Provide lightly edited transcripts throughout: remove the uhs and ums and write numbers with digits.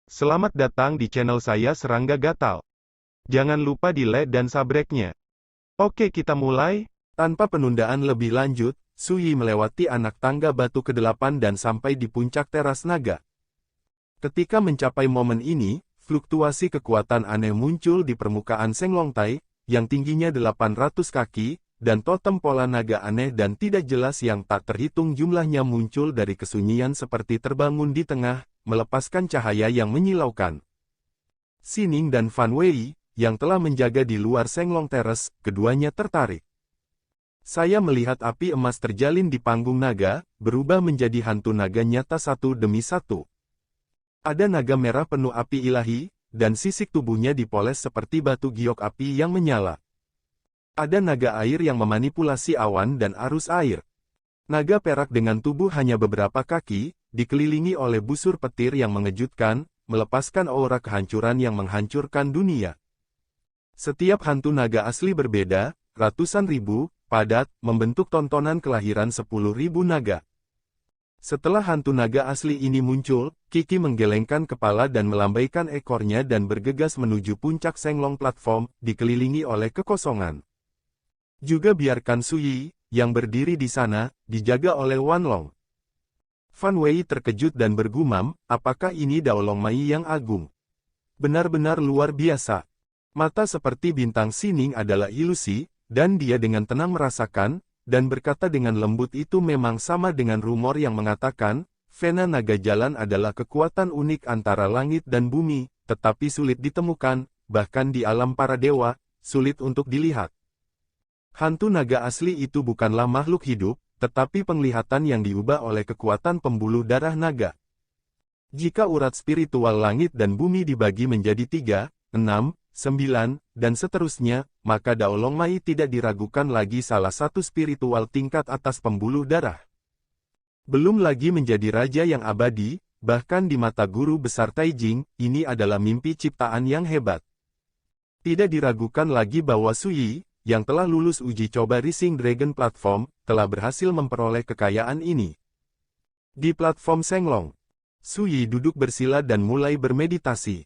Selamat datang di channel saya Serangga Gatal. Jangan lupa di like dan subscribe-nya. Oke, kita mulai. Tanpa penundaan lebih lanjut, Su Yi melewati anak tangga batu ke-8 dan sampai di puncak teras naga. Ketika mencapai momen ini, fluktuasi kekuatan aneh muncul di permukaan Senglongtai, yang tingginya 800 kaki, dan totem pola naga aneh dan tidak jelas yang tak terhitung jumlahnya muncul dari kesunyian seperti terbangun di tengah, melepaskan cahaya yang menyilaukan. Xining dan Fan Wei, yang telah menjaga di luar Senglong Terrace, keduanya tertarik. Saya melihat api emas terjalin di panggung naga, berubah menjadi hantu naga nyata satu demi satu. Ada naga merah penuh api ilahi, dan sisik tubuhnya dipoles seperti batu giok api yang menyala. Ada naga air yang memanipulasi awan dan arus air. Naga perak dengan tubuh hanya beberapa kaki, dikelilingi oleh busur petir yang mengejutkan, melepaskan aura kehancuran yang menghancurkan dunia. Setiap hantu naga asli berbeda, ratusan ribu, padat, membentuk tontonan kelahiran 10.000 naga. Setelah hantu naga asli ini muncul, Kiki menggelengkan kepala dan melambaikan ekornya dan bergegas menuju puncak Senglong platform, dikelilingi oleh kekosongan. Juga biarkan Su Yi, yang berdiri di sana, dijaga oleh Wan Long. Fan Wei terkejut dan bergumam, apakah ini Daolong Mai yang agung? Benar-benar luar biasa. Mata seperti bintang Xining adalah ilusi, dan dia dengan tenang merasakan, dan berkata dengan lembut itu memang sama dengan rumor yang mengatakan, Vena Naga Jalan adalah kekuatan unik antara langit dan bumi, tetapi sulit ditemukan, bahkan di alam para dewa, sulit untuk dilihat. Hantu naga asli itu bukanlah makhluk hidup, tetapi penglihatan yang diubah oleh kekuatan pembuluh darah naga. Jika urat spiritual langit dan bumi dibagi menjadi 3, 6, 9, dan seterusnya, maka Daolong Mai tidak diragukan lagi salah satu spiritual tingkat atas pembuluh darah. Belum lagi menjadi raja yang abadi, bahkan di mata guru besar Taijing, ini adalah mimpi ciptaan yang hebat. Tidak diragukan lagi bahwa Su Yi, yang telah lulus uji coba Rising Dragon Platform, telah berhasil memperoleh kekayaan ini. Di platform Senglong, Su Yi duduk bersila dan mulai bermeditasi.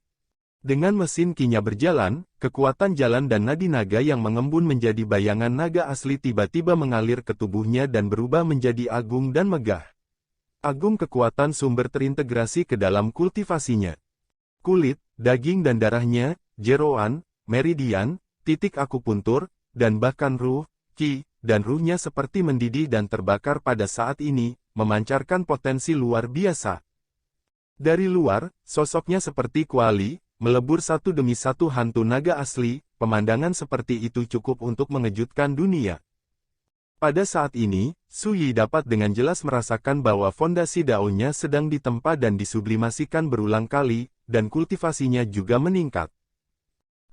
Dengan mesin kinya berjalan, kekuatan jalan dan nadi naga yang mengembun menjadi bayangan naga asli tiba-tiba mengalir ke tubuhnya dan berubah menjadi agung dan megah. Agung kekuatan sumber terintegrasi ke dalam kultivasinya. Kulit, daging dan darahnya, jeroan, meridian, titik akupuntur, dan bahkan ruh, ki, dan ruhnya seperti mendidih dan terbakar pada saat ini, memancarkan potensi luar biasa. Dari luar, sosoknya seperti kuali, melebur satu demi satu hantu naga asli, pemandangan seperti itu cukup untuk mengejutkan dunia. Pada saat ini, Su Yi dapat dengan jelas merasakan bahwa fondasi daunnya sedang ditempa dan disublimasikan berulang kali, dan kultivasinya juga meningkat.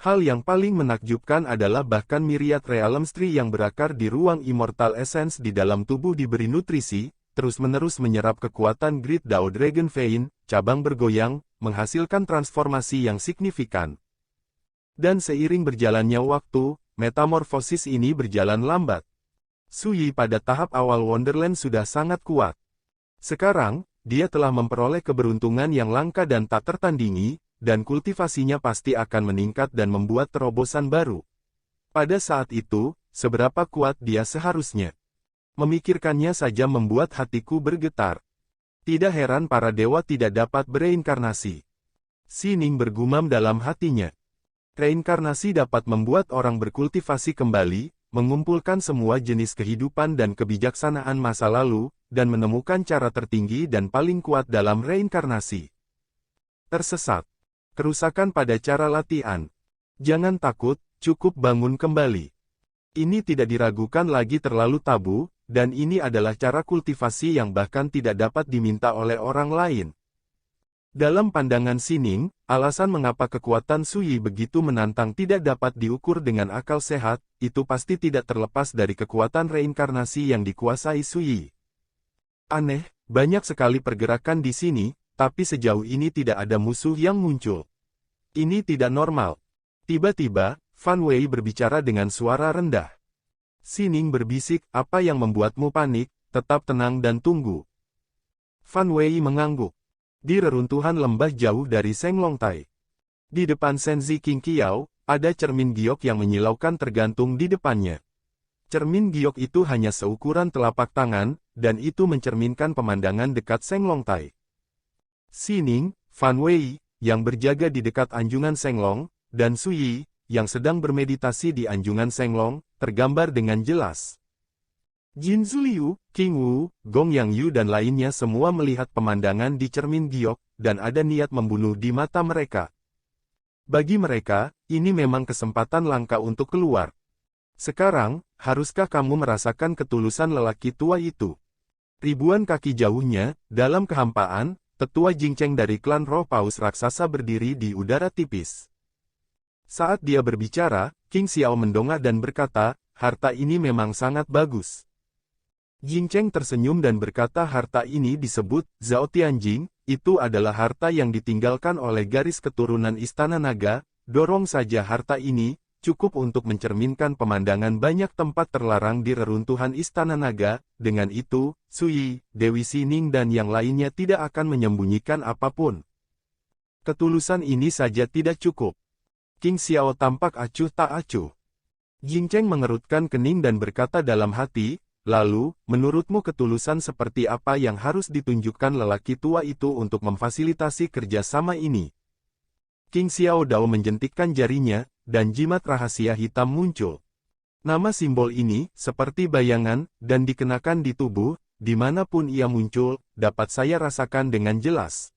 Hal yang paling menakjubkan adalah bahkan myriad realms tree yang berakar di ruang Immortal Essence di dalam tubuh diberi nutrisi, terus-menerus menyerap kekuatan Great Dao Dragon Vein, cabang bergoyang, menghasilkan transformasi yang signifikan. Dan seiring berjalannya waktu, metamorfosis ini berjalan lambat. Su Yi pada tahap awal Wonderland sudah sangat kuat. Sekarang, dia telah memperoleh keberuntungan yang langka dan tak tertandingi, dan kultivasinya pasti akan meningkat dan membuat terobosan baru. Pada saat itu, seberapa kuat dia seharusnya? Memikirkannya saja membuat hatiku bergetar. Tidak heran para dewa tidak dapat bereinkarnasi. Xining bergumam dalam hatinya. Reinkarnasi dapat membuat orang berkultivasi kembali, mengumpulkan semua jenis kehidupan dan kebijaksanaan masa lalu, dan menemukan cara tertinggi dan paling kuat dalam reinkarnasi. Tersesat. Kerusakan pada cara latihan. Jangan takut, cukup bangun kembali. Ini tidak diragukan lagi terlalu tabu, dan ini adalah cara kultivasi yang bahkan tidak dapat diminta oleh orang lain. Dalam pandangan Xining, alasan mengapa kekuatan Su Yi begitu menantang tidak dapat diukur dengan akal sehat, itu pasti tidak terlepas dari kekuatan reinkarnasi yang dikuasai Su Yi. Aneh, banyak sekali pergerakan di sini, tapi sejauh ini tidak ada musuh yang muncul. Ini tidak normal. Tiba-tiba, Fan Wei berbicara dengan suara rendah. Xining berbisik, apa yang membuatmu panik, tetap tenang dan tunggu. Fan Wei mengangguk. Di reruntuhan lembah jauh dari Senglongtai. Di depan Senzi King Qiao, ada cermin giok yang menyilaukan tergantung di depannya. Cermin giok itu hanya seukuran telapak tangan, dan itu mencerminkan pemandangan dekat Senglongtai. Xining, Fan Wei, yang berjaga di dekat anjungan Senglong, dan Su Yi, yang sedang bermeditasi di anjungan Senglong, tergambar dengan jelas. Jin Zuliu, King Wu, Gong Yang Yu dan lainnya semua melihat pemandangan di cermin giok, dan ada niat membunuh di mata mereka. Bagi mereka, ini memang kesempatan langka untuk keluar. Sekarang, haruskah kamu merasakan ketulusan lelaki tua itu? Ribuan kaki jauhnya, dalam kehampaan, tetua Jingcheng dari klan roh paus raksasa berdiri di udara tipis. Saat dia berbicara, King Xiao mendongak dan berkata, harta ini memang sangat bagus. Jingcheng tersenyum dan berkata harta ini disebut Zhao Tianjing, itu adalah harta yang ditinggalkan oleh garis keturunan Istana Naga, dorong saja harta ini, cukup untuk mencerminkan pemandangan banyak tempat terlarang di reruntuhan Istana Naga, dengan itu, Su Yi, Dewi Xining dan yang lainnya tidak akan menyembunyikan apapun. Ketulusan ini saja tidak cukup. King Xiao tampak acuh tak acuh. Jingcheng mengerutkan kening dan berkata dalam hati, lalu, menurutmu ketulusan seperti apa yang harus ditunjukkan lelaki tua itu untuk memfasilitasi kerjasama ini? King Xiao Dao menjentikkan jarinya, dan jimat rahasia hitam muncul. Nama simbol ini, seperti bayangan, dan dikenakan di tubuh, dimanapun ia muncul, dapat saya rasakan dengan jelas.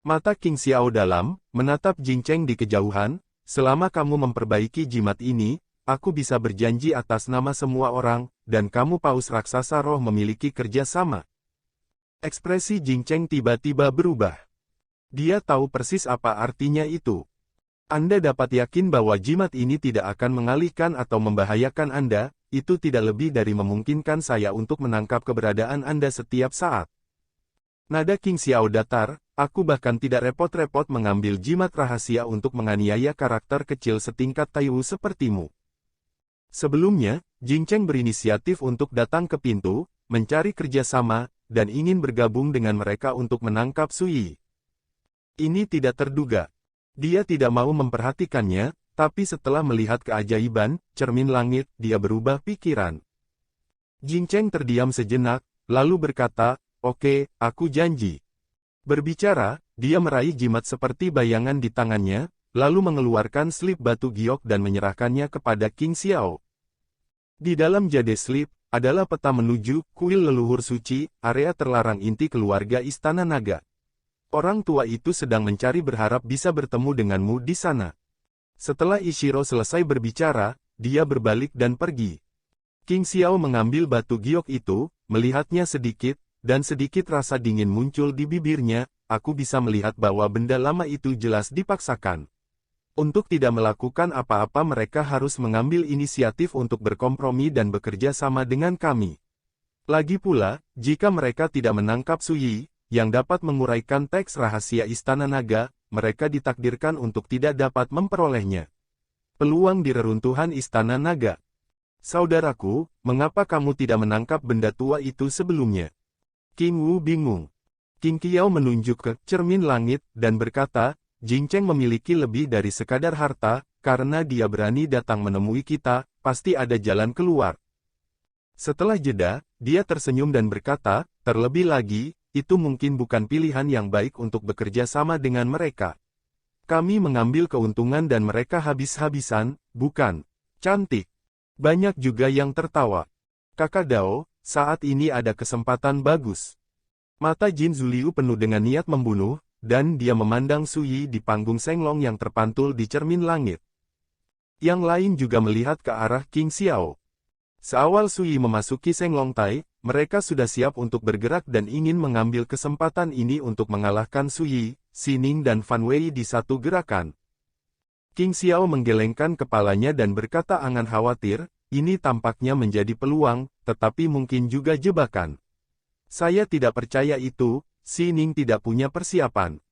Mata King Xiao dalam, menatap Jingcheng di kejauhan, selama kamu memperbaiki jimat ini, aku bisa berjanji atas nama semua orang, dan kamu paus raksasa roh memiliki kerjasama. Ekspresi Jingcheng tiba-tiba berubah. Dia tahu persis apa artinya itu. Anda dapat yakin bahwa jimat ini tidak akan mengalihkan atau membahayakan Anda, itu tidak lebih dari memungkinkan saya untuk menangkap keberadaan Anda setiap saat. Nada King Xiao datar, aku bahkan tidak repot-repot mengambil jimat rahasia untuk menganiaya karakter kecil setingkat Taiwu sepertimu. Sebelumnya, Jingcheng berinisiatif untuk datang ke pintu, mencari kerjasama, dan ingin bergabung dengan mereka untuk menangkap Su Yi. Ini tidak terduga. Dia tidak mau memperhatikannya, tapi setelah melihat keajaiban, cermin langit, dia berubah pikiran. Jingcheng terdiam sejenak, lalu berkata, oke, aku janji. Berbicara, dia meraih jimat seperti bayangan di tangannya, lalu mengeluarkan slip batu giok dan menyerahkannya kepada King Xiao. Di dalam jade slip, adalah peta menuju kuil leluhur suci, area terlarang inti keluarga Istana Naga. Orang tua itu sedang mencari berharap bisa bertemu denganmu di sana. Setelah Ishiro selesai berbicara, dia berbalik dan pergi. King Xiao mengambil batu giok itu, melihatnya sedikit, dan sedikit rasa dingin muncul di bibirnya, aku bisa melihat bahwa benda lama itu jelas dipaksakan. Untuk tidak melakukan apa-apa mereka harus mengambil inisiatif untuk berkompromi dan bekerja sama dengan kami. Lagi pula, jika mereka tidak menangkap Su Yi, yang dapat menguraikan teks rahasia Istana Naga, mereka ditakdirkan untuk tidak dapat memperolehnya. Peluang di reruntuhan Istana Naga. Saudaraku, mengapa kamu tidak menangkap benda tua itu sebelumnya? King Wu bingung. King Qiao menunjuk ke cermin langit, dan berkata, Jingcheng memiliki lebih dari sekadar harta, karena dia berani datang menemui kita, pasti ada jalan keluar. Setelah jeda, dia tersenyum dan berkata, terlebih lagi, itu mungkin bukan pilihan yang baik untuk bekerja sama dengan mereka. Kami mengambil keuntungan dan mereka habis-habisan, bukan? Cantik. Banyak juga yang tertawa. Kakak Dao, saat ini ada kesempatan bagus. Mata Jin Zuliu penuh dengan niat membunuh, dan dia memandang Su Yi di panggung Senglong yang terpantul di cermin langit. Yang lain juga melihat ke arah King Xiao. Seawal Su Yi memasuki Senglongtai, mereka sudah siap untuk bergerak dan ingin mengambil kesempatan ini untuk mengalahkan Su Yi, Xining dan Fan Wei di satu gerakan. King Xiao menggelengkan kepalanya dan berkata angan khawatir, ini tampaknya menjadi peluang, tetapi mungkin juga jebakan. Saya tidak percaya itu, Xining tidak punya persiapan.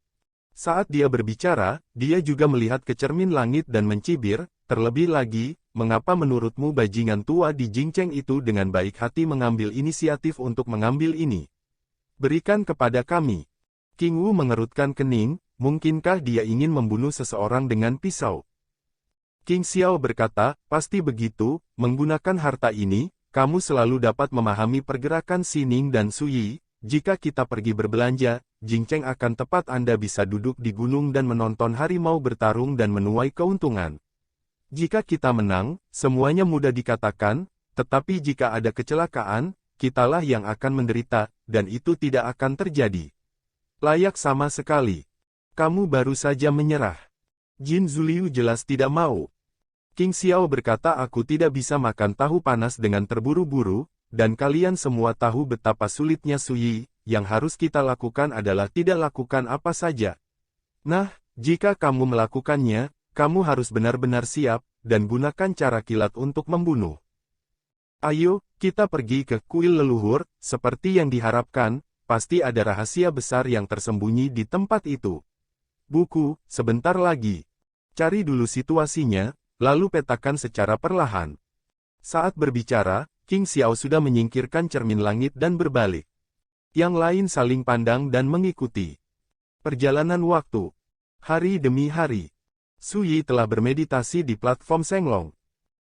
Saat dia berbicara, dia juga melihat ke cermin langit dan mencibir, terlebih lagi, mengapa menurutmu bajingan tua di Jingcheng itu dengan baik hati mengambil inisiatif untuk mengambil ini? Berikan kepada kami. King Wu mengerutkan kening, mungkinkah dia ingin membunuh seseorang dengan pisau? King Xiao berkata, pasti begitu, menggunakan harta ini, kamu selalu dapat memahami pergerakan Xining dan Suyi. Jika kita pergi berbelanja, Jingcheng akan tepat Anda bisa duduk di gunung dan menonton harimau bertarung dan menuai keuntungan. Jika kita menang, semuanya mudah dikatakan, tetapi jika ada kecelakaan, kitalah yang akan menderita, dan itu tidak akan terjadi. Layak sama sekali. Kamu baru saja menyerah. Jin Zuliu jelas tidak mau. King Xiao berkata aku tidak bisa makan tahu panas dengan terburu-buru, dan kalian semua tahu betapa sulitnya Suyi, yang harus kita lakukan adalah tidak lakukan apa saja. Nah, jika kamu melakukannya, kamu harus benar-benar siap, dan gunakan cara kilat untuk membunuh. Ayo, kita pergi ke kuil leluhur, seperti yang diharapkan, pasti ada rahasia besar yang tersembunyi di tempat itu. Buku, sebentar lagi. Cari dulu situasinya, lalu petakan secara perlahan. Saat berbicara, King Xiao sudah menyingkirkan cermin langit dan berbalik. Yang lain saling pandang dan mengikuti. Perjalanan waktu. Hari demi hari. Suyi telah bermeditasi di platform Senglong.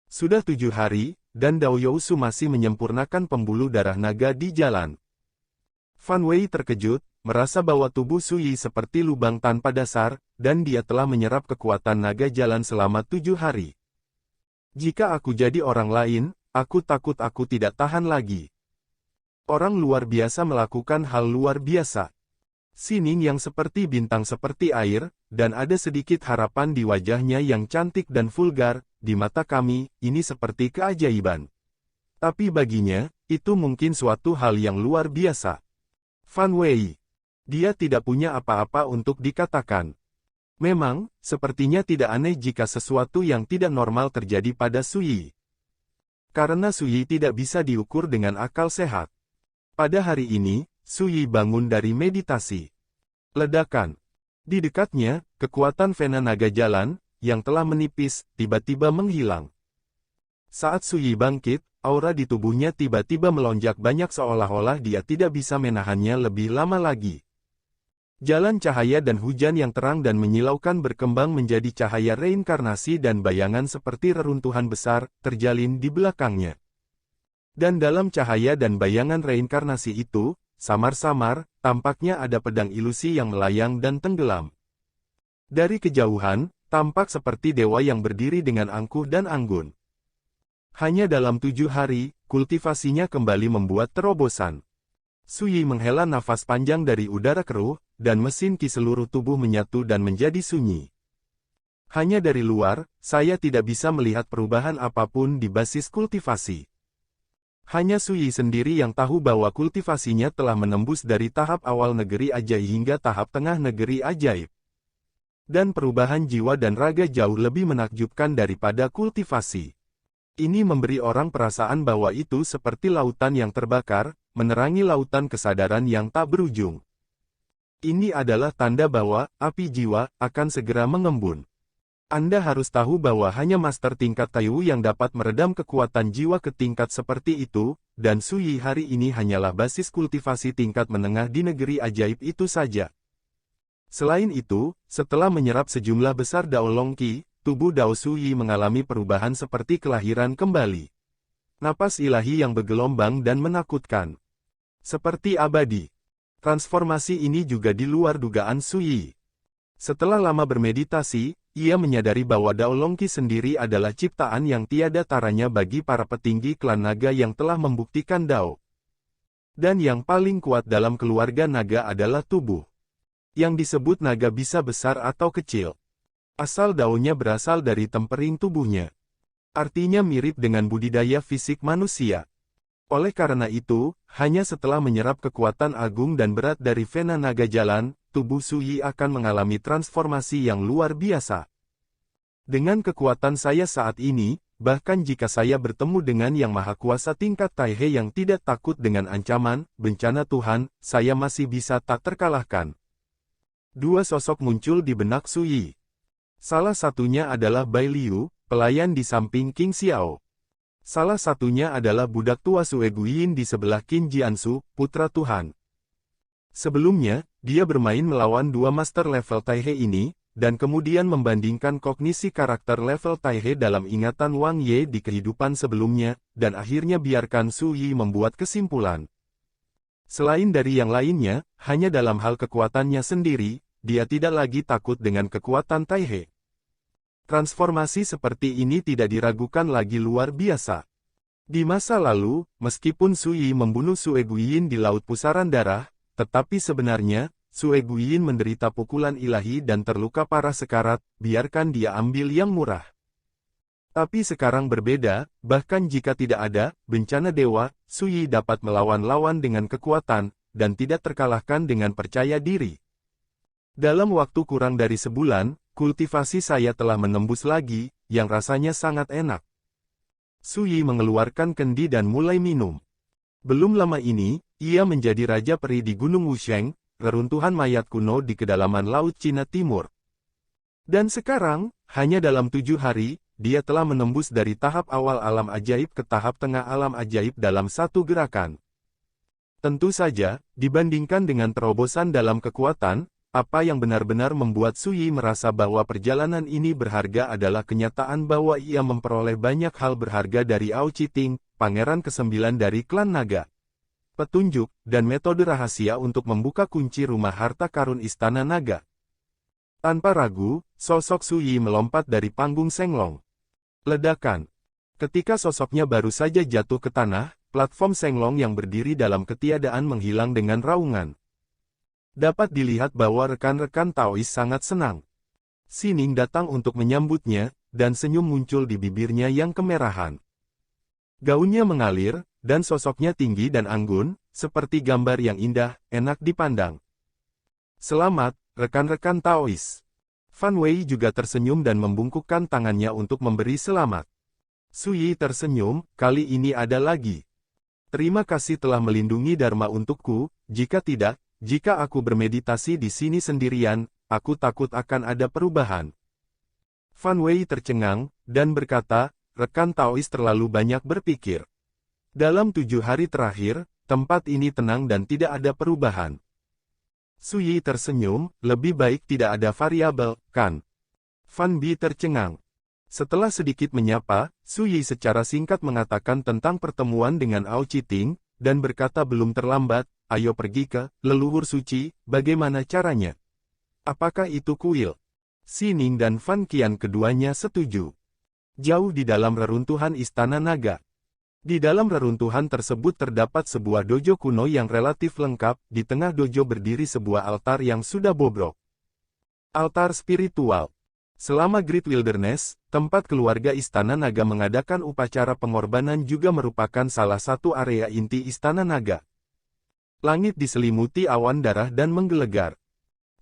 Sudah 7 hari, dan Dao Yousu masih menyempurnakan pembuluh darah naga di jalan. Fan Wei terkejut, merasa bahwa tubuh Suyi seperti lubang tanpa dasar, dan dia telah menyerap kekuatan naga jalan selama 7 hari. Jika aku jadi orang lain, aku takut aku tidak tahan lagi. Orang luar biasa melakukan hal luar biasa. Xining yang seperti bintang seperti air, dan ada sedikit harapan di wajahnya yang cantik dan vulgar, di mata kami, ini seperti keajaiban. Tapi baginya, itu mungkin suatu hal yang luar biasa. Fan Wei. Dia tidak punya apa-apa untuk dikatakan. Memang, sepertinya tidak aneh jika sesuatu yang tidak normal terjadi pada Suyi. Karena Suyi tidak bisa diukur dengan akal sehat. Pada hari ini, Suyi bangun dari meditasi. Ledakan. Di dekatnya, kekuatan Vena Naga Jalan, yang telah menipis, tiba-tiba menghilang. Saat Suyi bangkit, aura di tubuhnya tiba-tiba melonjak banyak seolah-olah dia tidak bisa menahannya lebih lama lagi. Jalan cahaya dan hujan yang terang dan menyilaukan berkembang menjadi cahaya reinkarnasi dan bayangan seperti reruntuhan besar, terjalin di belakangnya. Dan dalam cahaya dan bayangan reinkarnasi itu, samar-samar, tampaknya ada pedang ilusi yang melayang dan tenggelam. Dari kejauhan, tampak seperti dewa yang berdiri dengan angkuh dan anggun. Hanya dalam 7 hari, kultivasinya kembali membuat terobosan. Suyi menghela nafas panjang dari udara keruh, dan mesin ki seluruh tubuh menyatu dan menjadi sunyi. Hanya dari luar, saya tidak bisa melihat perubahan apapun di basis kultivasi. Hanya Suyi sendiri yang tahu bahwa kultivasinya telah menembus dari tahap awal negeri ajaib hingga tahap tengah negeri ajaib. Dan perubahan jiwa dan raga jauh lebih menakjubkan daripada kultivasi. Ini memberi orang perasaan bahwa itu seperti lautan yang terbakar, menerangi lautan kesadaran yang tak berujung. Ini adalah tanda bahwa api jiwa akan segera mengembun. Anda harus tahu bahwa hanya master tingkat Taiwu yang dapat meredam kekuatan jiwa ke tingkat seperti itu, dan Suyi hari ini hanyalah basis kultivasi tingkat menengah di negeri ajaib itu saja. Selain itu, setelah menyerap sejumlah besar Dao Long Qi, tubuh Dao Suyi mengalami perubahan seperti kelahiran kembali. Napas ilahi yang bergelombang dan menakutkan. Seperti abadi. Transformasi ini juga di luar dugaan Suyi. Setelah lama bermeditasi, ia menyadari bahwa Dao Long Qi sendiri adalah ciptaan yang tiada taranya bagi para petinggi klan naga yang telah membuktikan Dao. Dan yang paling kuat dalam keluarga naga adalah tubuh. Yang disebut naga bisa besar atau kecil. Asal daunnya berasal dari tempering tubuhnya. Artinya mirip dengan budidaya fisik manusia. Oleh karena itu, hanya setelah menyerap kekuatan agung dan berat dari Vena Naga Jalan, tubuh Suyi akan mengalami transformasi yang luar biasa. Dengan kekuatan saya saat ini, bahkan jika saya bertemu dengan Yang Maha Kuasa tingkat Taihe yang tidak takut dengan ancaman, bencana Tuhan, saya masih bisa tak terkalahkan. Dua sosok muncul di benak Suyi. Salah satunya adalah Bai Liu, pelayan di samping King Xiao. Salah satunya adalah budak tua Sue Guiyin di sebelah Qin Jiansu, putra Tuhan. Sebelumnya, dia bermain melawan dua master level Taihe ini, dan kemudian membandingkan kognisi karakter level Taihe dalam ingatan Wang Ye di kehidupan sebelumnya, dan akhirnya biarkan Su Yi membuat kesimpulan. Selain dari yang lainnya, hanya dalam hal kekuatannya sendiri, dia tidak lagi takut dengan kekuatan Taihe. Transformasi seperti ini tidak diragukan lagi luar biasa. Di masa lalu, meskipun Su Yi membunuh Sue Guiyin di Laut Pusaran Darah, tetapi sebenarnya, Sue Guiyin menderita pukulan ilahi dan terluka parah sekarat, biarkan dia ambil yang murah. Tapi sekarang berbeda, bahkan jika tidak ada bencana dewa, Su Yi dapat melawan lawan dengan kekuatan, dan tidak terkalahkan dengan percaya diri. Dalam waktu kurang dari sebulan, kultivasi saya telah menembus lagi, yang rasanya sangat enak. Su Yi mengeluarkan kendi dan mulai minum. Belum lama ini, ia menjadi Raja Peri di Gunung Wusheng, reruntuhan mayat kuno di kedalaman Laut Cina Timur. Dan sekarang, hanya dalam 7 hari, dia telah menembus dari tahap awal alam ajaib ke tahap tengah alam ajaib dalam satu gerakan. Tentu saja, dibandingkan dengan terobosan dalam kekuatan, apa yang benar-benar membuat Su Yi merasa bahwa perjalanan ini berharga adalah kenyataan bahwa ia memperoleh banyak hal berharga dari Ao Chiting, Pangeran ke-9 dari klan naga. Petunjuk, dan metode rahasia untuk membuka kunci rumah harta karun Istana Naga. Tanpa ragu, sosok Su Yi melompat dari panggung Senglong. Ledakan. Ketika sosoknya baru saja jatuh ke tanah, platform Senglong yang berdiri dalam ketiadaan menghilang dengan raungan. Dapat dilihat bahwa rekan-rekan Taois sangat senang. Sining datang untuk menyambutnya, dan senyum muncul di bibirnya yang kemerahan. Gaunnya mengalir, dan sosoknya tinggi dan anggun, seperti gambar yang indah, enak dipandang. Selamat, rekan-rekan Taois. Fan Wei juga tersenyum dan membungkukkan tangannya untuk memberi selamat. Su Yi tersenyum, kali ini ada lagi. Terima kasih telah melindungi Dharma untukku, jika tidak, jika aku bermeditasi di sini sendirian, aku takut akan ada perubahan. Fan Wei tercengang, dan berkata, rekan Taois terlalu banyak berpikir. Dalam 7 hari terakhir, tempat ini tenang dan tidak ada perubahan. Su Yi tersenyum, lebih baik tidak ada variabel, kan? Fan Bi tercengang. Setelah sedikit menyapa, Su Yi secara singkat mengatakan tentang pertemuan dengan Ao Chiting, dan berkata belum terlambat, ayo pergi ke leluhur suci, bagaimana caranya? Apakah itu kuil? Sining dan Fan Qian keduanya setuju. Jauh di dalam reruntuhan Istana Naga. Di dalam reruntuhan tersebut terdapat sebuah dojo kuno yang relatif lengkap, di tengah dojo berdiri sebuah altar yang sudah bobrok. Altar spiritual. Selama Great Wilderness, tempat keluarga Istana Naga mengadakan upacara pengorbanan juga merupakan salah satu area inti Istana Naga. Langit diselimuti awan darah dan menggelegar.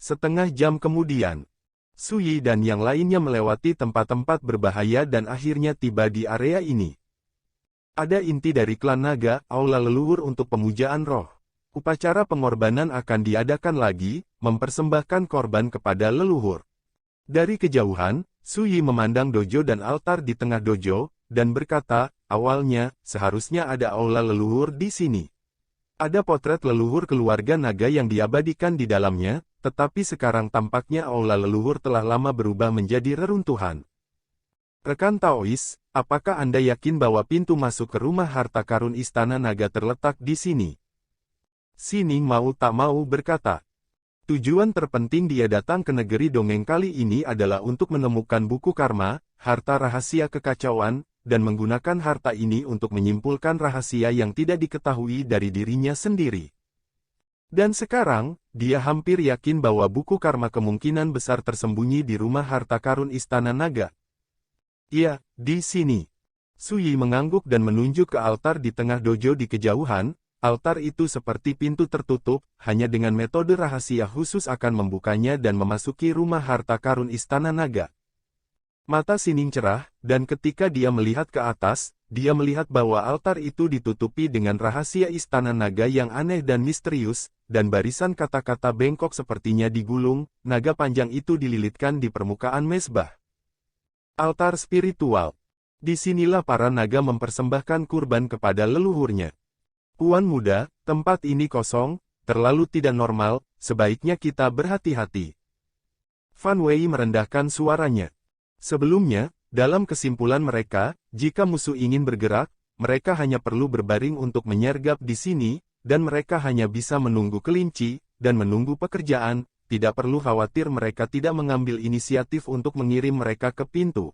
Setengah jam kemudian, Su Yi dan yang lainnya melewati tempat-tempat berbahaya dan akhirnya tiba di area ini. Ada inti dari klan naga, aula leluhur untuk pemujaan roh. Upacara pengorbanan akan diadakan lagi, mempersembahkan korban kepada leluhur. Dari kejauhan, Su Yi memandang dojo dan altar di tengah dojo, dan berkata, awalnya, seharusnya ada aula leluhur di sini. Ada potret leluhur keluarga naga yang diabadikan di dalamnya, tetapi sekarang tampaknya aula leluhur telah lama berubah menjadi reruntuhan. Rekan Taois, apakah Anda yakin bahwa pintu masuk ke rumah harta karun Istana Naga terletak di sini? Sining mau tak mau berkata. Tujuan terpenting dia datang ke negeri dongeng kali ini adalah untuk menemukan buku karma, harta rahasia kekacauan, dan menggunakan harta ini untuk menyimpulkan rahasia yang tidak diketahui dari dirinya sendiri. Dan sekarang, dia hampir yakin bahwa buku karma kemungkinan besar tersembunyi di rumah harta karun Istana Naga. Iya, di sini. Su Yi mengangguk dan menunjuk ke altar di tengah dojo di kejauhan. Altar itu seperti pintu tertutup, hanya dengan metode rahasia khusus akan membukanya dan memasuki rumah harta karun Istana Naga. Mata Sining cerah, dan ketika dia melihat ke atas, dia melihat bahwa altar itu ditutupi dengan rahasia Istana Naga yang aneh dan misterius, dan barisan kata-kata bengkok sepertinya digulung, naga panjang itu dililitkan di permukaan mezbah. Altar spiritual. Disinilah para naga mempersembahkan kurban kepada leluhurnya. Tuan muda, tempat ini kosong, terlalu tidak normal, sebaiknya kita berhati-hati. Fan Wei merendahkan suaranya. Sebelumnya, dalam kesimpulan mereka, jika musuh ingin bergerak, mereka hanya perlu berbaring untuk menyergap di sini, dan mereka hanya bisa menunggu kelinci, dan menunggu pekerjaan, tidak perlu khawatir mereka tidak mengambil inisiatif untuk mengirim mereka ke pintu.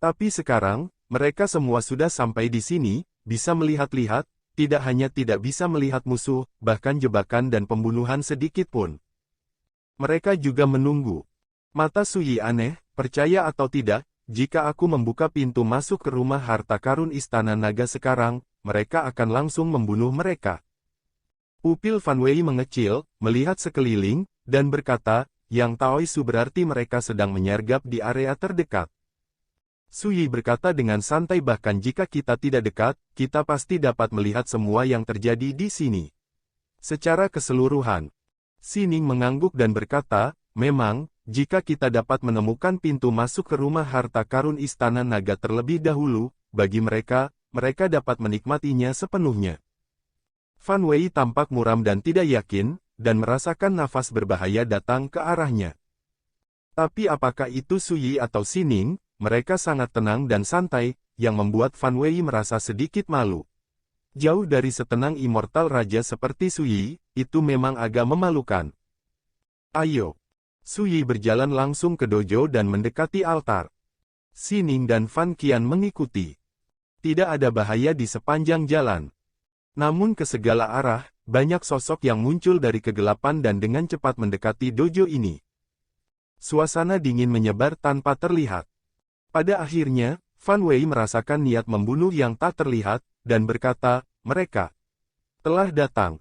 Tapi sekarang, mereka semua sudah sampai di sini, bisa melihat-lihat, tidak hanya tidak bisa melihat musuh, bahkan jebakan dan pembunuhan sedikit pun. Mereka juga menunggu. Mata Suyi aneh, percaya atau tidak, jika aku membuka pintu masuk ke rumah harta karun Istana Naga sekarang, mereka akan langsung membunuh mereka. Pupil Fan Wei mengecil, melihat sekeliling, dan berkata, yang Taoisu berarti mereka sedang menyergap di area terdekat. Suyi berkata dengan santai bahkan jika kita tidak dekat, kita pasti dapat melihat semua yang terjadi di sini. Secara keseluruhan, Sining mengangguk dan berkata, memang, jika kita dapat menemukan pintu masuk ke rumah harta karun Istana Naga terlebih dahulu, bagi mereka, mereka dapat menikmatinya sepenuhnya. Fan Wei tampak muram dan tidak yakin, dan merasakan nafas berbahaya datang ke arahnya. Tapi apakah itu Suyi atau Sining, mereka sangat tenang dan santai, yang membuat Fan Wei merasa sedikit malu. Jauh dari setenang immortal raja seperti Suyi, itu memang agak memalukan. Ayo. Suyi berjalan langsung ke dojo dan mendekati altar. Sining dan Fan Qian mengikuti. Tidak ada bahaya di sepanjang jalan. Namun ke segala arah, banyak sosok yang muncul dari kegelapan dan dengan cepat mendekati dojo ini. Suasana dingin menyebar tanpa terlihat. Pada akhirnya, Fan Wei merasakan niat membunuh yang tak terlihat, dan berkata, mereka telah datang.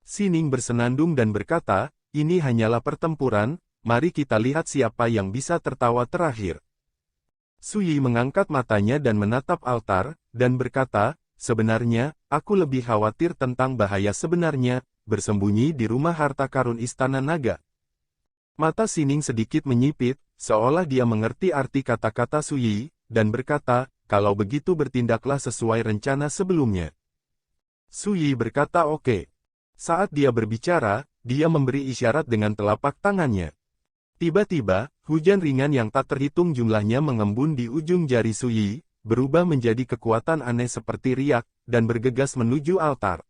Sining bersenandung dan berkata, ini hanyalah pertempuran, mari kita lihat siapa yang bisa tertawa terakhir. Suyi mengangkat matanya dan menatap altar, dan berkata, sebenarnya, aku lebih khawatir tentang bahaya sebenarnya, bersembunyi di rumah harta karun Istana Naga. Mata Sining sedikit menyipit, seolah dia mengerti arti kata-kata Suyi, dan berkata, kalau begitu bertindaklah sesuai rencana sebelumnya. Suyi berkata oke. Saat dia berbicara, dia memberi isyarat dengan telapak tangannya. Tiba-tiba, hujan ringan yang tak terhitung jumlahnya mengembun di ujung jari Suyi, berubah menjadi kekuatan aneh seperti riak, dan bergegas menuju altar.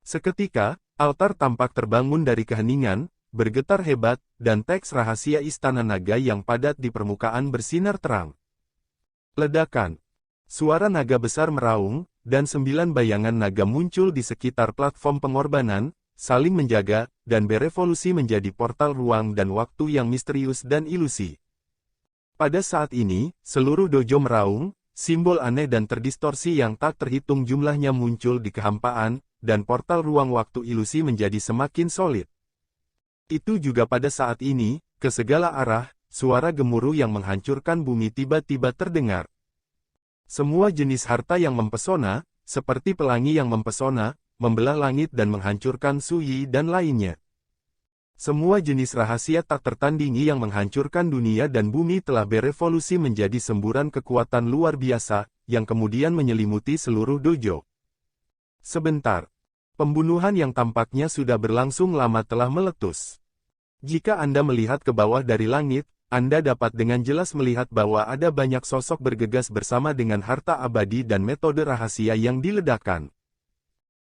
Seketika, altar tampak terbangun dari keheningan, bergetar hebat, dan teks rahasia Istana Naga yang padat di permukaan bersinar terang. Ledakan. Suara naga besar meraung, dan 9 bayangan naga muncul di sekitar platform pengorbanan, saling menjaga, dan berevolusi menjadi portal ruang dan waktu yang misterius dan ilusi. Pada saat ini, seluruh dojo meraung, simbol aneh dan terdistorsi yang tak terhitung jumlahnya muncul di kehampaan, dan portal ruang waktu ilusi menjadi semakin solid. Itu juga pada saat ini, ke segala arah, suara gemuruh yang menghancurkan bumi tiba-tiba terdengar. Semua jenis harta yang mempesona, seperti pelangi yang mempesona, membelah langit dan menghancurkan Suyi dan lainnya. Semua jenis rahasia tak tertandingi yang menghancurkan dunia dan bumi telah berevolusi menjadi semburan kekuatan luar biasa, yang kemudian menyelimuti seluruh dojo. Sebentar. Pembunuhan yang tampaknya sudah berlangsung lama telah meletus. Jika Anda melihat ke bawah dari langit, Anda dapat dengan jelas melihat bahwa ada banyak sosok bergegas bersama dengan harta abadi dan metode rahasia yang diledakkan.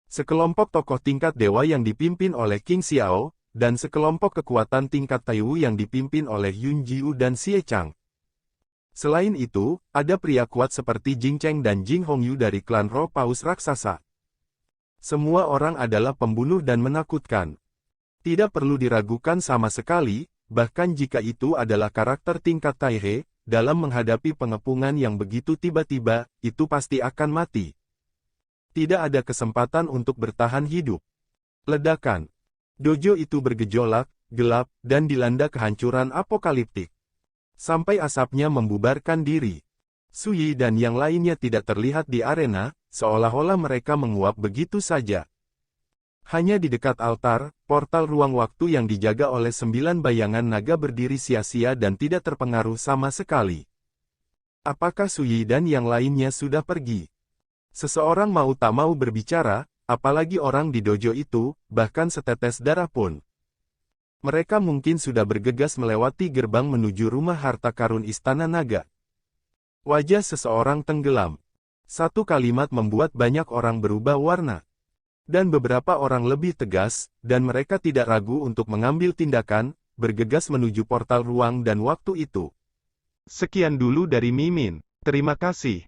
Sekelompok tokoh tingkat dewa yang dipimpin oleh King Xiao, dan sekelompok kekuatan tingkat Taiwu yang dipimpin oleh Yun Jiu dan Xie Chang. Selain itu, ada pria kuat seperti Jing Cheng dan Jing Hongyu dari klan Roh Paus Raksasa. Semua orang adalah pembunuh dan menakutkan. Tidak perlu diragukan sama sekali, bahkan jika itu adalah karakter tingkat Taihe, dalam menghadapi pengepungan yang begitu tiba-tiba, itu pasti akan mati. Tidak ada kesempatan untuk bertahan hidup. Ledakan. Dojo itu bergejolak, gelap, dan dilanda kehancuran apokaliptik. Sampai asapnya membubarkan diri. Suyi dan yang lainnya tidak terlihat di arena, seolah-olah mereka menguap begitu saja. Hanya di dekat altar, portal ruang waktu yang dijaga oleh 9 bayangan naga berdiri sia-sia dan tidak terpengaruh sama sekali. Apakah Suyi dan yang lainnya sudah pergi? Seseorang mau tak mau berbicara, apalagi orang di dojo itu, bahkan setetes darah pun. Mereka mungkin sudah bergegas melewati gerbang menuju rumah harta karun Istana Naga. Wajah seseorang tenggelam. Satu kalimat membuat banyak orang berubah warna. Dan beberapa orang lebih tegas, dan mereka tidak ragu untuk mengambil tindakan, bergegas menuju portal ruang dan waktu itu. Sekian dulu dari Mimin. Terima kasih.